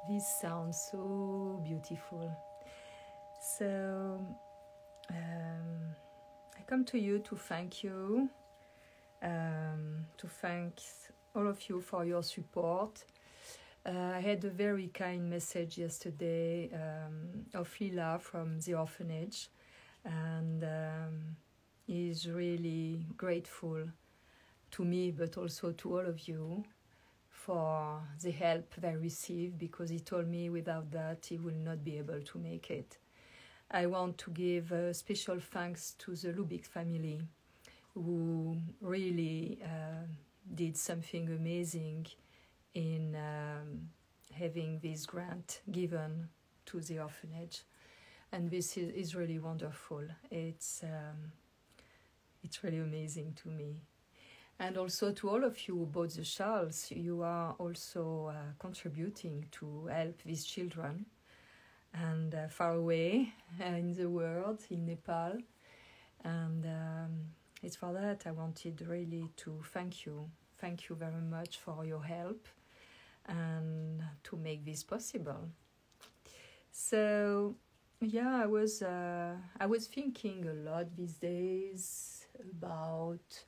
This sounds so beautiful. So, I come to you to thank you, to thank all of you for your support. I had a very kind message yesterday of Lila from the orphanage, and he's really grateful to me, but also to all of you, for the help they received, because he told me without that he will not be able to make it. I want to give a special thanks to the Ludwick family, who really did something amazing in having this grant given to the orphanage, and this is really wonderful. It's really amazing to me. And also to all of you who bought the shawls, you are also contributing to help these children, and far away in the world, in Nepal. And it's for that I wanted really to thank you. Thank you very much for your help and to make this possible. So yeah, I was thinking a lot these days about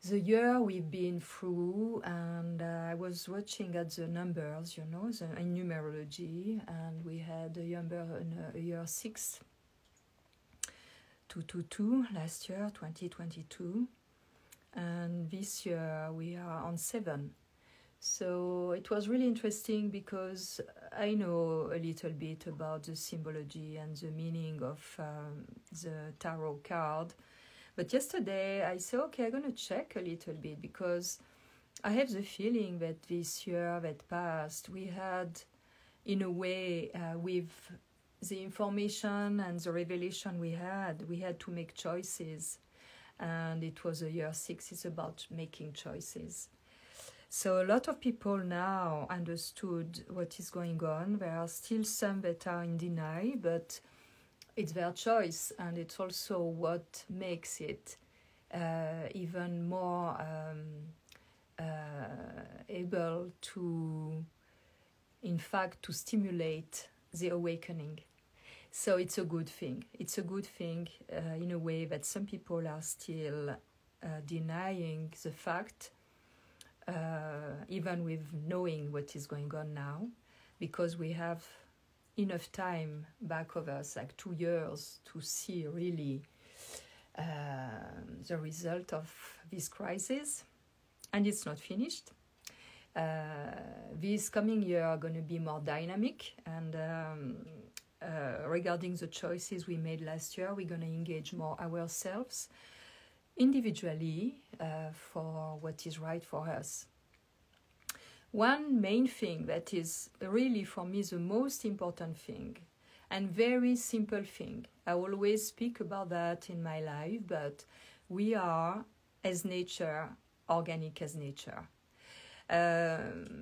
the year we've been through, and I was watching at the numbers, the numerology, and we had a year 6, 222 last year, 2022, and this year we are on 7. So it was really interesting because I know a little bit about the symbology and the meaning of the tarot card. But yesterday I said, okay, I'm going to check a little bit, because I have the feeling that this year that passed, we had, in a way, with the information and the revelation we had to make choices. And it was a year 6, it's about making choices. So a lot of people now understood what is going on. There are still some that are in denial, but it's their choice, and it's also what makes it even more able to, in fact, to stimulate the awakening. So it's a good thing. It's a good thing in a way that some people are still denying the fact, even with knowing what is going on now, because we have enough time back of us, like 2 years, to see really the result of this crisis, and it's not finished. This coming year are going to be more dynamic, and regarding the choices we made last year, we're going to engage more ourselves individually for what is right for us. One main thing that is really for me the most important thing, and very simple thing, I always speak about that in my life, but we are, as nature, organic as nature.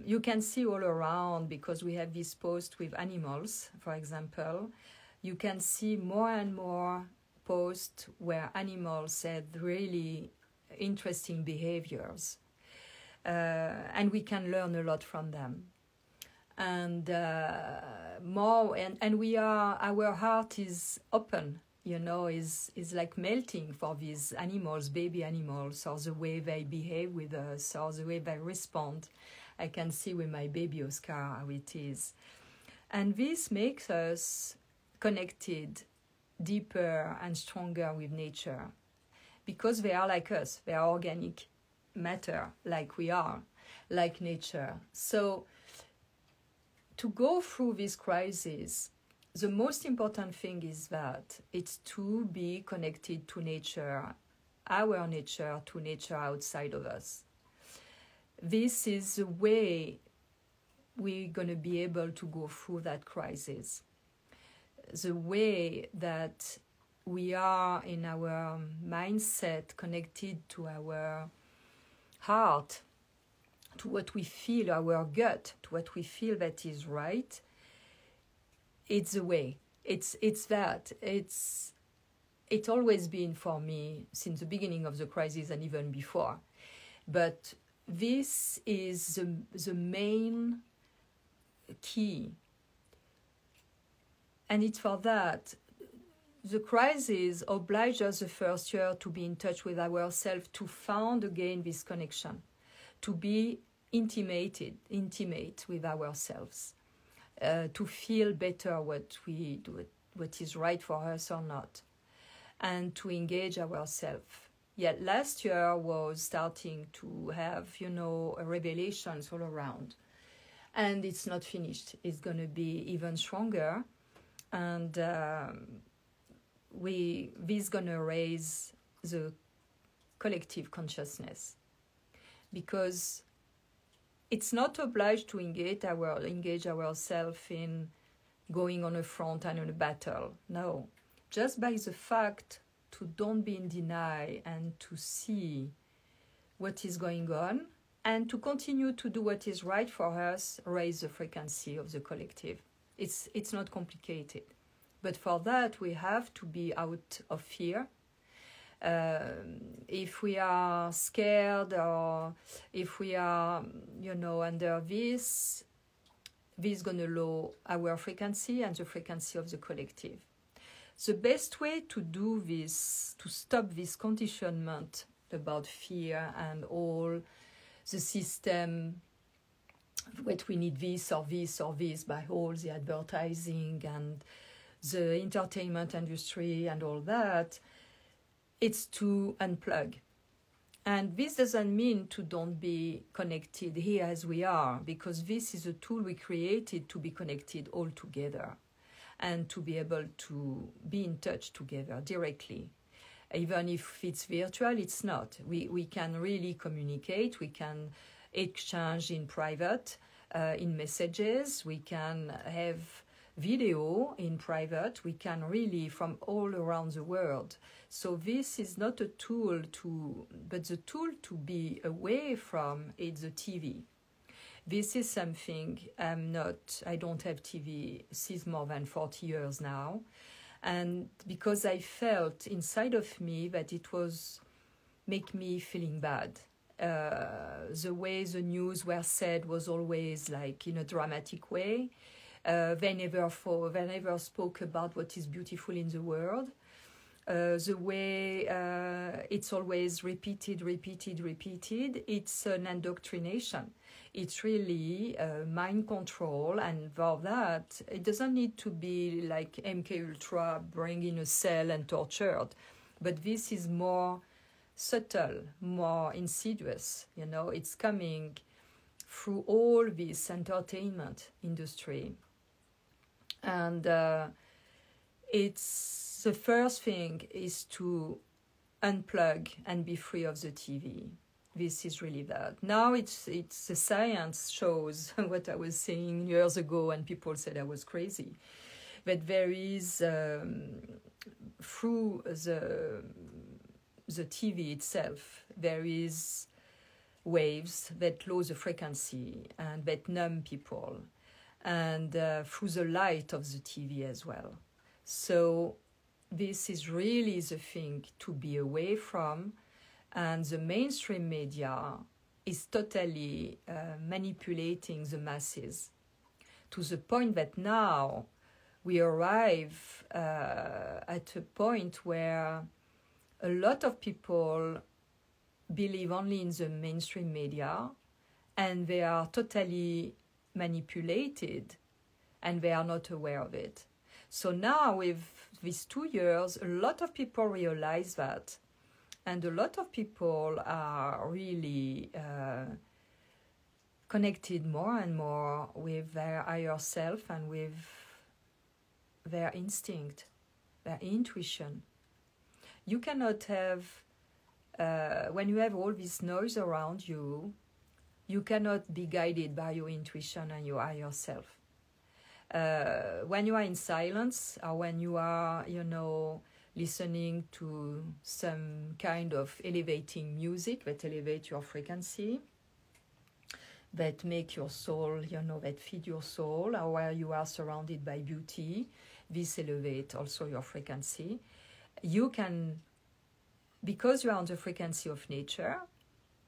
You can see all around, because we have this post with animals, for example, you can see more and more posts where animals had really interesting behaviors. And we can learn a lot from them, and we are, our heart is open, is like melting for these animals, baby animals, or the way they behave with us, or the way they respond. I can see with my baby Oscar how it is, and this makes us connected deeper and stronger with nature, because they are like us, they are organic matter, like we are, like nature. So to go through this crisis, the most important thing is that it's to be connected to nature, our nature, to nature outside of us. This is the way we're going to be able to go through that crisis. The way that we are in our mindset connected to our heart, to what we feel, our gut, to what we feel that is right. It's the way. It's always been for me since the beginning of the crisis and even before. But this is the main key. And it's for that. The crisis obliged us the first year to be in touch with ourselves, to found again this connection, to be intimate with ourselves, to feel better what we do, what is right for us or not, and to engage ourselves. Yet last year was starting to have, revelations all around. And it's not finished. It's going to be even stronger. And this going to raise the collective consciousness. Because it's not obliged to engage ourselves in going on a front and on a battle. No. Just by the fact to don't be in denial and to see what is going on and to continue to do what is right for us, raise the frequency of the collective. It's not complicated. But for that, we have to be out of fear. If we are scared or if we are, under this is going to lower our frequency and the frequency of the collective. The best way to do this, to stop this conditionment about fear and all the system, what we need this or this or this by all the advertising and the entertainment industry and all that, it's to unplug. And this doesn't mean to don't be connected here as we are, because this is a tool we created to be connected all together and to be able to be in touch together directly. Even if it's virtual, it's not. We can really communicate, we can exchange in private, in messages, we can have video in private, we can really from all around the world. So this is not a tool but the tool to be away from is the TV. This is something I don't have TV since more than 40 years now. And because I felt inside of me that it was make me feeling bad. The way the news were said was always like in a dramatic way. They never spoke about what is beautiful in the world. The way it's always repeated, it's an indoctrination. It's really mind control, and for that, it doesn't need to be like MK Ultra, bring in a cell and tortured, but this is more subtle, more insidious. It's coming through all this entertainment industry, and it's the first thing is to unplug and be free of the TV. This is really that. Now it's the science shows what I was saying years ago, and people said I was crazy. But there is through the TV itself, there is waves that lower the frequency and that numb people, and through the light of the TV as well. So this is really the thing to be away from. And the mainstream media is totally manipulating the masses to the point that now we arrive at a point where a lot of people believe only in the mainstream media, and they are totally manipulated and they are not aware of it. So now with these 2 years, a lot of people realize that. And a lot of people are really connected more and more with their higher self and with their instinct, their intuition. You cannot have, when you have all this noise around you, you cannot be guided by your intuition and your higher self. When you are in silence, or when you are, listening to some kind of elevating music that elevate your frequency, that make your soul, that feed your soul, or where you are surrounded by beauty, this elevate also your frequency. You can, because you are on the frequency of nature,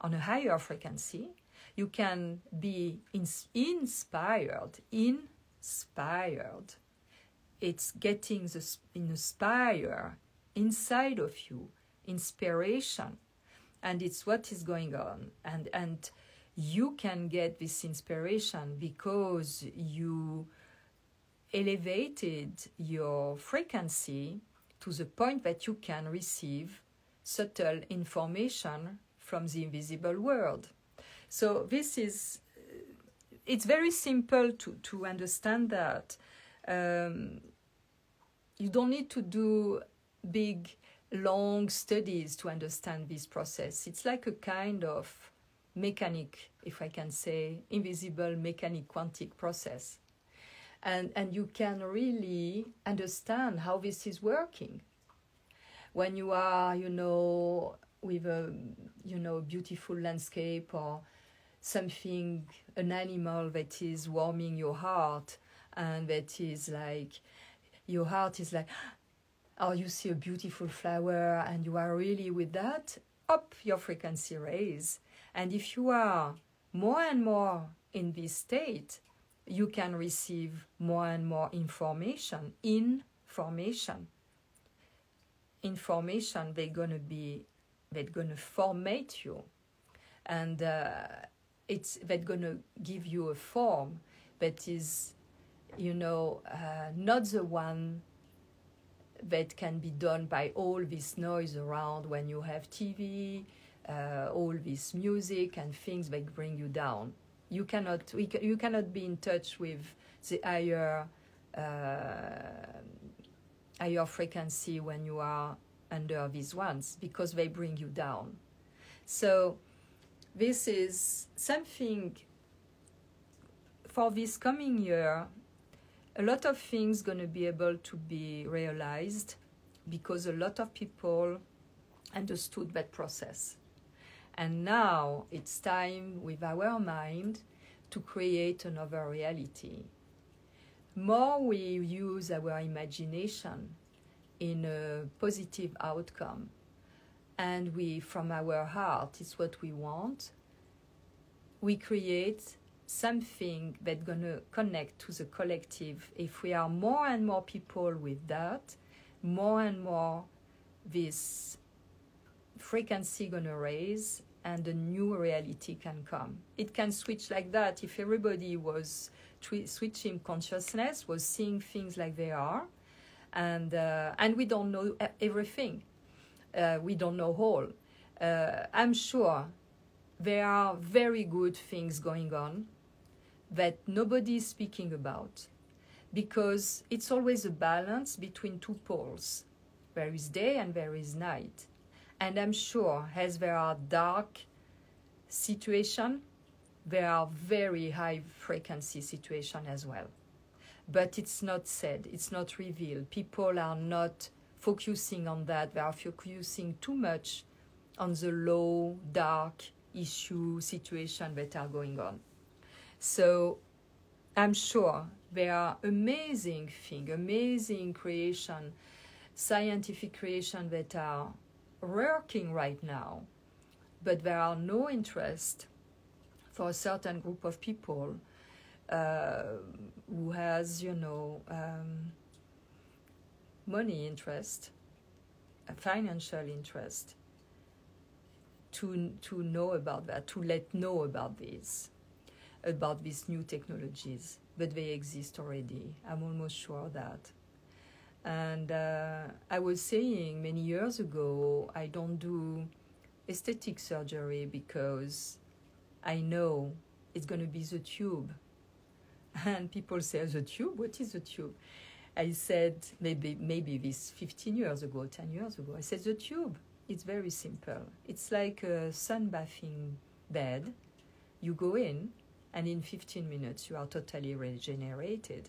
on a higher frequency, you can be inspired in inspired. It's getting the inspire inside of you, inspiration. And it's what is going on. And you can get this inspiration because you elevated your frequency to the point that you can receive subtle information from the invisible world. So this is, it's very simple to understand that. You don't need to do big, long studies to understand this process. It's like a kind of mechanic, if I can say, invisible mechanic quantic process. And you can really understand how this is working. When you are, with a, beautiful landscape or something, an animal that is warming your heart, and that is like, your heart is like, or you see a beautiful flower and you are really with that, up your frequency raise. And if you are more and more in this state, you can receive more and more information they're gonna formate you, and they're gonna give you a form that is, not the one that can be done by all this noise around when you have TV, all this music and things that bring you down. You cannot be in touch with the higher frequency when you are under these ones, because they bring you down. So this is something for this coming year. A lot of things going to be able to be realized because a lot of people understood that process. And now it's time with our mind to create another reality. More we use our imagination in a positive outcome, and we, from our heart, it's what we want, we create something that's going to connect to the collective. If we are more and more people with that, more and more this frequency going to raise, and a new reality can come. It can switch like that if everybody was switching consciousness, was seeing things like they are, and we don't know everything. We don't know all. I'm sure there are very good things going on that nobody is speaking about, because it's always a balance between two poles. There is day and there is night. And I'm sure as there are dark situations, there are very high frequency situations as well. But it's not said, it's not revealed. People are not focusing on that. They are focusing too much on the low, dark issue situation that are going on. So I'm sure there are amazing things, amazing creation, scientific creation that are working right now, but there are no interest for a certain group of people who has, money interest, a financial interest, to know about that, to let know about these new technologies, but they exist already. I'm almost sure of that. And I was saying many years ago, I don't do aesthetic surgery because I know it's going to be the tube. And people say, the tube? What is the tube? I said, maybe this 15 years ago, 10 years ago, I said, the tube, it's very simple. It's like a sunbathing bed. You go in, and in 15 minutes, you are totally regenerated.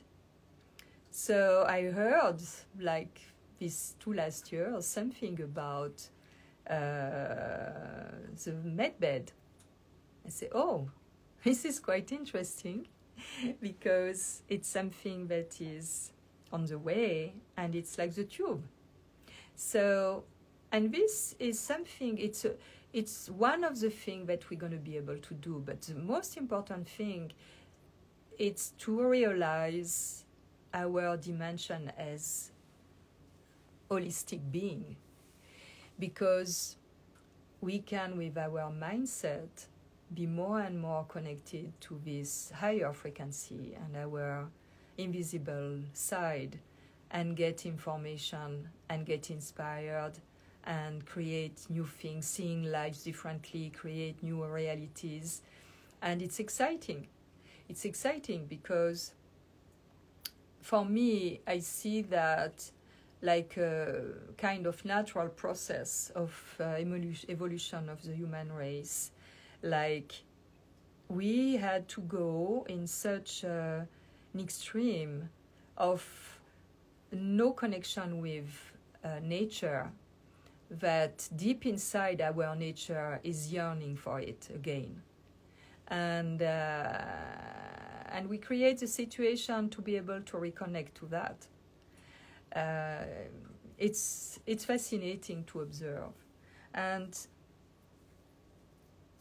So I heard, like these 2 last years, something about the med bed. I say, oh, this is quite interesting, because it's something that is on the way, and it's like the tube. So, and this is something, it's one of the things that we're going to be able to do, but the most important thing, it's to realize our dimension as holistic being, because we can, with our mindset, be more and more connected to this higher frequency and our invisible side, and get information and get inspired and create new things, seeing lives differently, create new realities. And it's exciting. It's exciting because for me, I see that like a kind of natural process of evolution of the human race. Like we had to go in such an extreme of no connection with nature, that deep inside our nature is yearning for it again. And we create the situation to be able to reconnect to that. It's fascinating to observe. And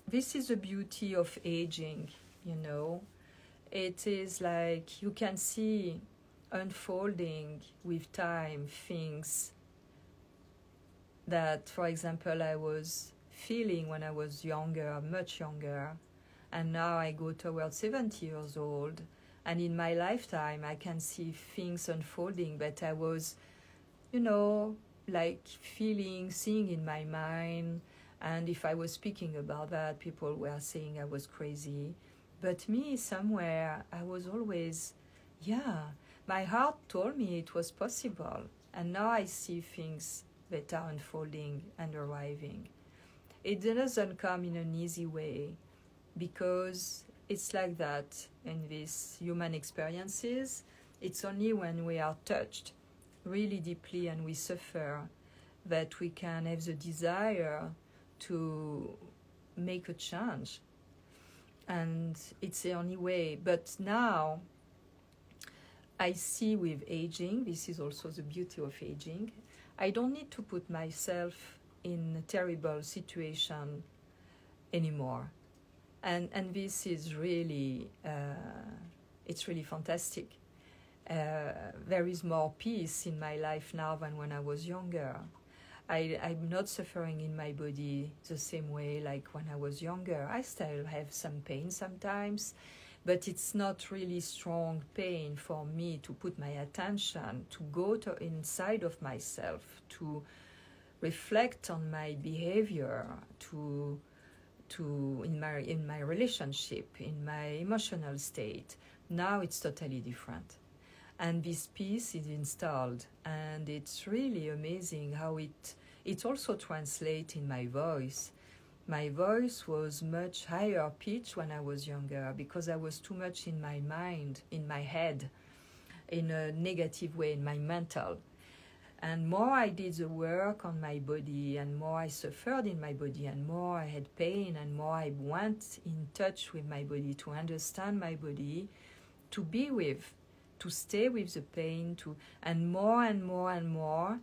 this is the beauty of aging, you know. It is like you can see unfolding with time things that, for example, I was feeling when I was younger, much younger, and now I go towards 70 years old, and in my lifetime I can see things unfolding that I was, you know, like seeing in my mind. And if I was speaking about that, people were saying I was crazy. But me, somewhere, I was always, yeah, my heart told me it was possible. And now I see things that are unfolding and arriving. It doesn't come in an easy way, because it's like that in these human experiences. It's only when we are touched really deeply and we suffer that we can have the desire to make a change. And it's the only way. But now I see with aging, this is also the beauty of aging, I don't need to put myself in a terrible situation anymore. And this is really, it's really fantastic. There is more peace in my life now than when I was younger. I'm not suffering in my body the same way like when I was younger. I still have some pain sometimes, but it's not really strong pain for me to put my attention, to go to inside of myself, to reflect on my behavior, to in my relationship, in my emotional state. Now it's totally different. And this peace is installed, and it's really amazing how it also translates in my voice. My voice was much higher pitch when I was younger, because I was too much in my mind, in my head, in a negative way, in my mental. And more I did the work on my body, and more I suffered in my body, and more I had pain, and more I went in touch with my body, to understand my body, to be with, to stay with the pain, and more and more and more,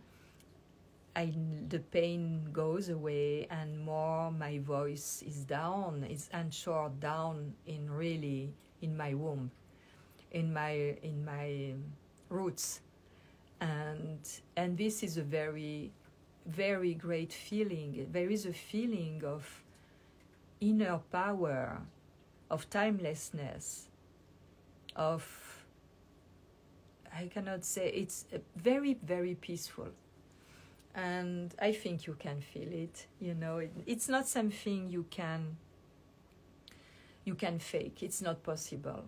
the pain goes away, and more my voice is down, is anchored down in my womb, in my roots, and this is a very, very great feeling. There is a feeling of inner power, of timelessness, of, I cannot say, it's very, very peaceful. And I think you can feel it, you know. It's not something you can fake. It's not possible.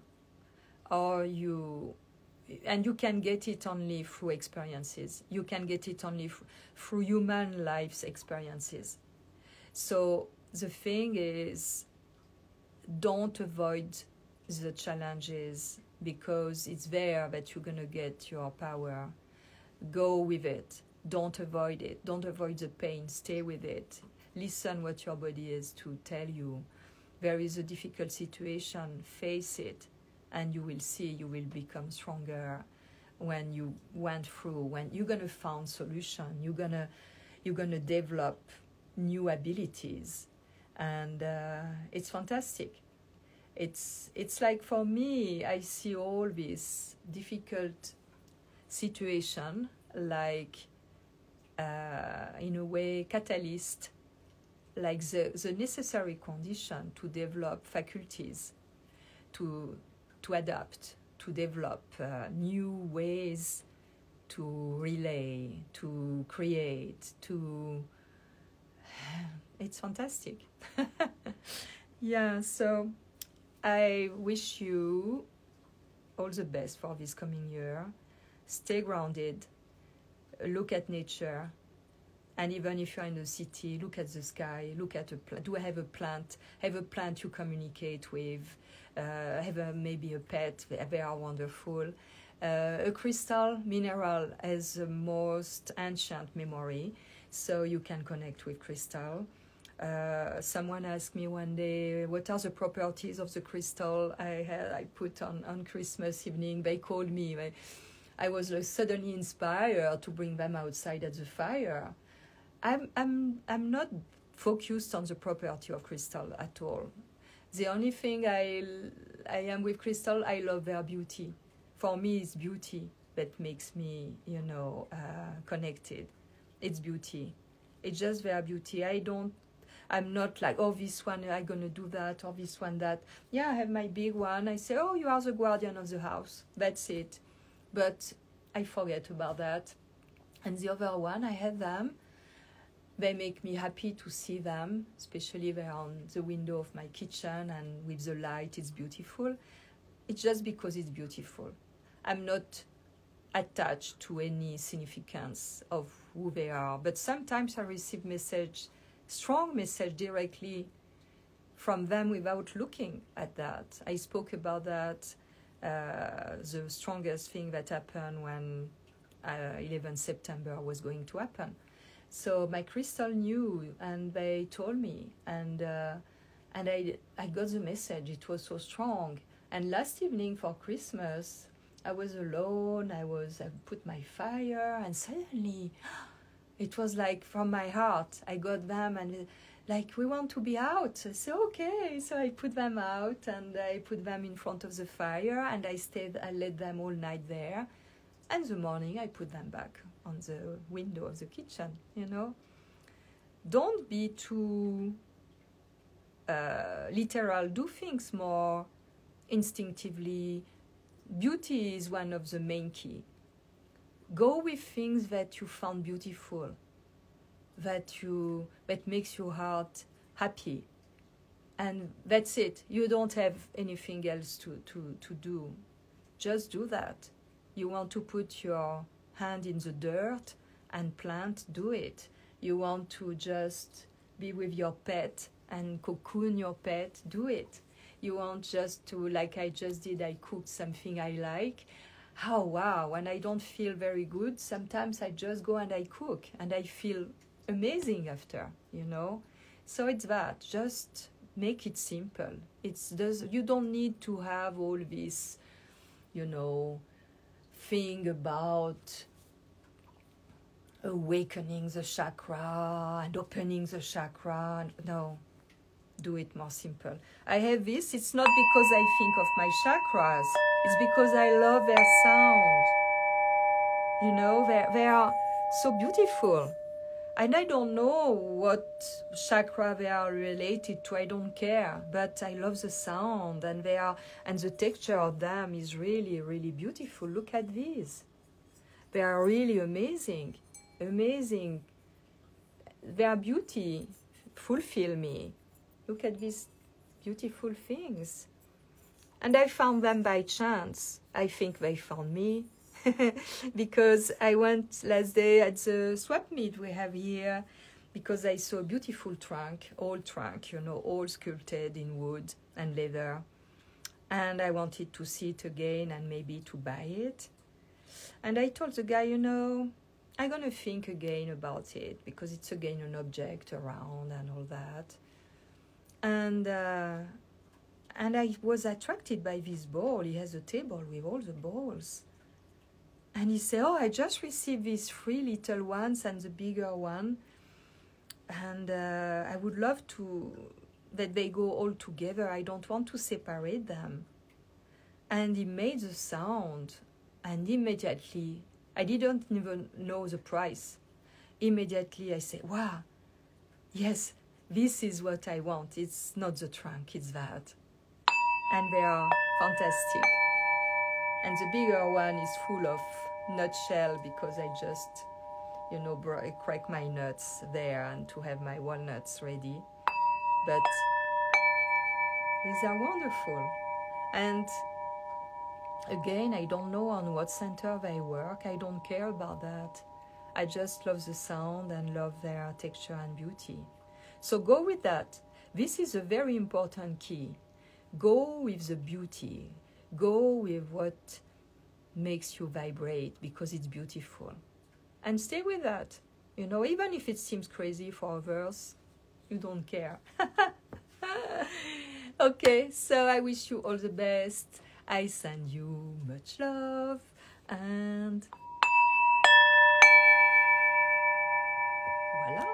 And you can get it only through experiences. You can get it only through human life's experiences. So the thing is, don't avoid the challenges, because it's there that you're going to get your power. Go with it. Don't avoid it. Don't avoid the pain. Stay with it. Listen what your body is to tell you. There is a difficult situation. Face it, and you will see you will become stronger when you went through. When you're gonna find solution, you're gonna develop new abilities, and it's fantastic. It's like for me, I see all this difficult situation like in a way catalyst, like the necessary condition to develop faculties, to adapt, to develop new ways to relay, to create, to... It's fantastic. Yeah, so I wish you all the best for this coming year. Stay grounded, look at nature, and even if you're in the city, look at the sky, look at a plant. Do I have a plant? Have a plant you communicate with. Have maybe a pet. They are wonderful. A crystal mineral has the most ancient memory, so you can connect with crystal. Someone asked me one day, what are the properties of the crystal I put on Christmas evening? They called me. I was suddenly inspired to bring them outside at the fire. I'm not focused on the property of crystal at all. The only thing I am with crystal, I love their beauty. For me, it's beauty that makes me, connected. It's beauty. It's just their beauty. I'm not like, oh, this one, I'm going to do that, or this one, that. Yeah, I have my big one. I say, oh, you are the guardian of the house. That's it. But I forget about that. And the other one, I have them. They make me happy to see them, especially they're on the window of my kitchen, and with the light, it's beautiful. It's just because it's beautiful. I'm not attached to any significance of who they are. But sometimes I receive strong message directly from them without looking at that. I spoke about that, the strongest thing that happened when 11 September was going to happen. So my crystal knew, and they told me, and I got the message. It was so strong. And last evening for Christmas, I was alone. I put my fire, and suddenly, it was like from my heart. I got them, and like, we want to be out. I said, okay. So I put them out, and I put them in front of the fire, and I let them all night there. And the morning, I put them back on the window of the kitchen, Don't be too literal. Do things more instinctively. Beauty is one of the main key. Go with things that you found beautiful, that makes your heart happy. And that's it. You don't have anything else to do. Just do that. You want to put your hand in the dirt and plant, do it. You want to just be with your pet and cocoon your pet, do it. You want just to, like I just did, I cooked something I like. Oh, wow, when I don't feel very good, sometimes I just go and I cook, and I feel amazing after, So it's that, just make it simple. You don't need to have all this, thing about awakening the chakra and opening the chakra. No, do it more simple. I have this. It's not because I think of my chakras. It's because I love their sound. They are so beautiful. And I don't know what chakra they are related to. I don't care. But I love the sound, and the texture of them is really, really beautiful. Look at these. They are really amazing. Amazing. Their beauty fulfill me. Look at these beautiful things. And I found them by chance. I think they found me. Because I went last day at the swap meet we have here, because I saw a beautiful trunk, old trunk, all sculpted in wood and leather. And I wanted to see it again and maybe to buy it. And I told the guy, I'm going to think again about it, because it's again an object around and all that. And I was attracted by this ball. He has a table with all the balls. And he said, I just received these 3 little ones and the bigger one. And I would love to that they go all together. I don't want to separate them. And he made the sound, and immediately, I didn't even know the price. Immediately I said, wow, yes, this is what I want. It's not the trunk, it's that. And they are fantastic. And the bigger one is full of nutshell because I just, you know, crack my nuts there and to have my walnuts ready. But these are wonderful. And again, I don't know on what center they work. I don't care about that. I just love the sound and love their texture and beauty. So go with that. This is a very important key. Go with the beauty. Go with what makes you vibrate because it's beautiful. And stay with that. You know, even if it seems crazy for others, you don't care. Okay, so I wish you all the best. I send you much love and voila.